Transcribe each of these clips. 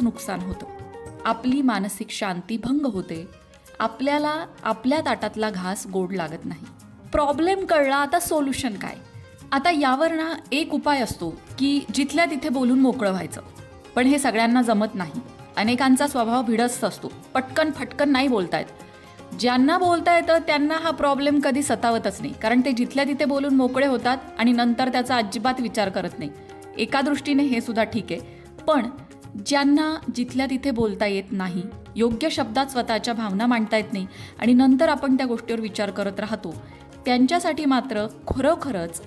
नुकसान होतं. आपली मानसिक शांती भंग होते. आपल्याला आपल्या ताटातला घास गोड लागत नाही. प्रॉब्लेम कळला, आता सोल्युशन काय? आता यावर ना एक उपाय असतो की जिथल्या तिथे बोलून मोकळं व्हायचं. पण हे सगळ्यांना जमत नाही. अनेकांचा स्वभाव भिडस्त असतो. पटकन फटकन नाही बोलता येत. ज्यांना बोलता येतं त्यांना हा प्रॉब्लेम कधी सतावतच नाही, कारण ते जिथल्या तिथे बोलून मोकळे होतात आणि नंतर त्याचा अजिबात विचार करत नाही. एका दृष्टीने हे सुद्धा ठीक आहे. पण ज्यांना जिथल्या तिथे बोलता येत नाही, योग्य शब्दात स्वतःच्या भावना मांडता येत नाही आणि नंतर आपण त्या गोष्टीवर विचार करत राहतो, त्यांच्यासाठी मात्र खरोखरच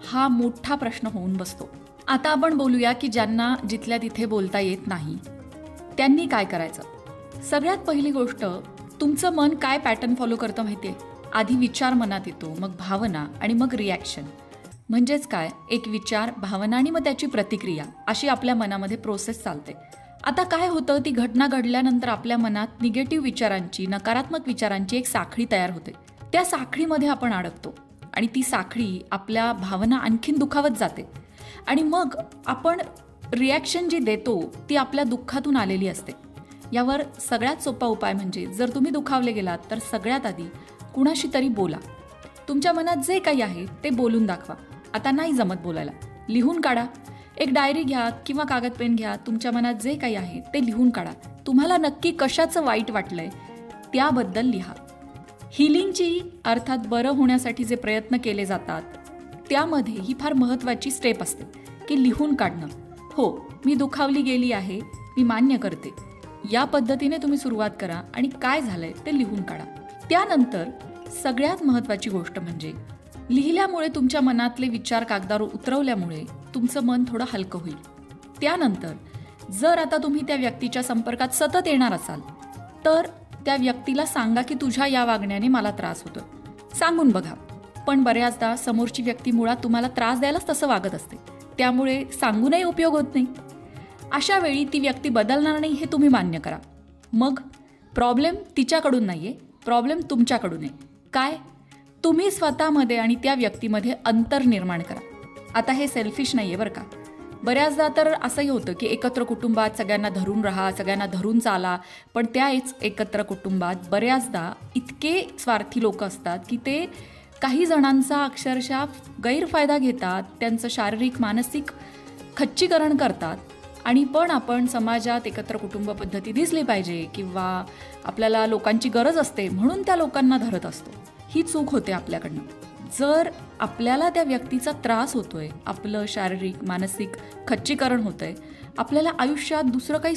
हा मोठा प्रश्न होऊन बसतो. आता आपण बोलूया की ज्यांना जिथल्या तिथे बोलता येत नाही त्यांनी काय करायचं. सगळ्यात पहिली गोष्ट, तुमचं मन काय पॅटर्न फॉलो करतं माहिती आहे? आधी विचार मनात येतो, मग भावना आणि मग रिॲक्शन. म्हणजेच काय, एक विचार, भावना आणि मग त्याची प्रतिक्रिया, अशी आपल्या मनामध्ये प्रोसेस चालते. आता काय होतं, ती घटना घडल्यानंतर आपल्या मनात निगेटिव्ह विचारांची, नकारात्मक विचारांची एक साखळी तयार होते. त्या साखळीमध्ये आपण अडकतो आणि ती साखळी आपल्या भावना आणखीन दुखावत जाते आणि मग आपण रिॲक्शन जी देतो ती आपल्या दुःखातून आलेली असते. यावर सगळ्यात सोपा उपाय म्हणजे, जर तुम्ही दुखावले गेलात तर सगळ्यात आधी कुणाशी तरी बोला. तुमच्या मनात जे काही आहे ते बोलून दाखवा. आता नाही जमत बोलायला, लिहून काढा. एक डायरी घ्या किंवा कागद पेन घ्या. तुमच्या मनात जे काही आहे ते लिहून काढा. तुम्हाला नक्की कशाचं वाईट वाटलंय त्याबद्दल लिहा. हिलिंगची, अर्थात बरं होण्यासाठी जे प्रयत्न केले जातात त्यामध्ये ही फार महत्त्वाची स्टेप असते की लिहून काढणं. हो, मी दुखावली गेली आहे, मी मान्य करते. या पद्धतीने तुम्ही सुरुवात करा आणि काय झालंय ते लिहून काढा. त्यानंतर सगळ्यात महत्त्वाची गोष्ट म्हणजे, लिहिल्यामुळे तुमच्या मनातले विचार कागदावर उतरवल्यामुळे तुमचं मन थोडं हलकं होईल. त्यानंतर जर आता तुम्ही त्या व्यक्तीच्या संपर्कात सतत येणार असाल तर त्या व्यक्तीला सांगा की तुझ्या या वागण्याने मला त्रास होतो. सांगून बघा. पण बऱ्याचदा समोरची व्यक्ती मुळात तुम्हाला त्रास द्यायलाच तसं वागत असते, त्यामुळे सांगूनही उपयोग होत नाही. अशा वेळी ती व्यक्ती बदलणार नाही हे तुम्ही मान्य करा. मग प्रॉब्लेम तिच्याकडून नाही आहे, प्रॉब्लेम तुमच्याकडून आहे. काय? तुम्ही स्वतःमध्ये आणि त्या व्यक्तीमध्ये अंतर निर्माण करा. आता हे सेल्फिश नाही आहे बरं का. बऱ्याचदा तर असंही होतं की एकत्र कुटुंबात सगळ्यांना धरून राहा, सगळ्यांना धरून चाला, पण त्याच एकत्र कुटुंबात बऱ्याचदा इतके स्वार्थी लोक असतात की ते काही जणांचा अक्षरशः गैरफायदा घेतात, त्यांचं शारीरिक मानसिक खच्चीकरण करतात. आणि पण आपण समाजात एकत्र कुटुंब पद्धती दिसली पाहिजे किंवा आपल्याला लोकांची गरज असते म्हणून त्या लोकांना धरत असतो. ही चूक होते आपल्याकडनं. जर आपल्याला त्या व्यक्तीचा त्रास होतोय, आपलं शारीरिक मानसिक खच्चीकरण होतंय, आपल्याला आयुष्यात दुसरं काही